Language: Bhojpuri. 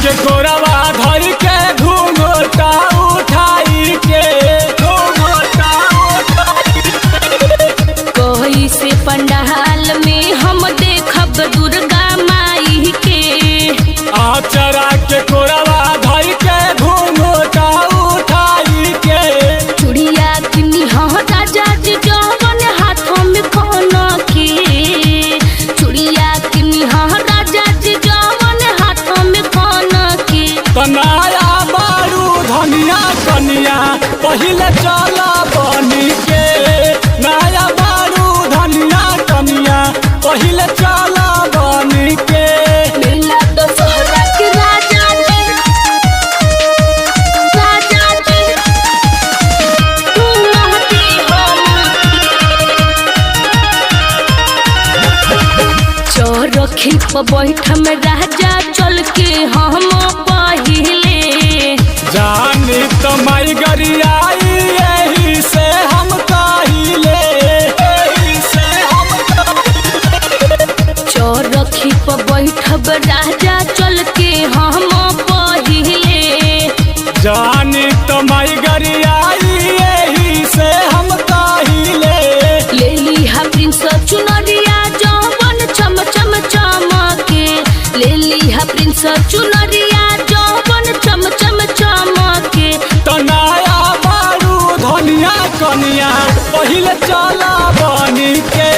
के गोरवा धर के घूंघटा उठाई के कोई से पंडाल में हम देखब दुर्गा माई के। आचरा के गोरवा धर के घूंघटा उठाई के। चूड़िया किनी राजा जी जवन हाथों में कोना के। चूड़िया किनी राजा जी जवन हाथों में कोना के। तनाया बारू धनिया कनिया पहिले चला बनी के। नया बारू धनिया कनिया पहिले चला बनी के। मेला दशहरा के राजा जी तू महती चौरखी पर बैठ में राजा चल के हम पहिले। जानी तो माई गरियाई यही से हम कहिले। चौरखी पर बैठब राजा चल के हम पहिले। जानी तो माई गरियाई यही से हम कहिले। ले लिहा प्रिंस चुनरिया जवन चम चम चमके। ले लिहा प्रिंस चुनरिया जवन चम चम चमके। तनाया बारू धनिया कनिया पहिले चला बनी के।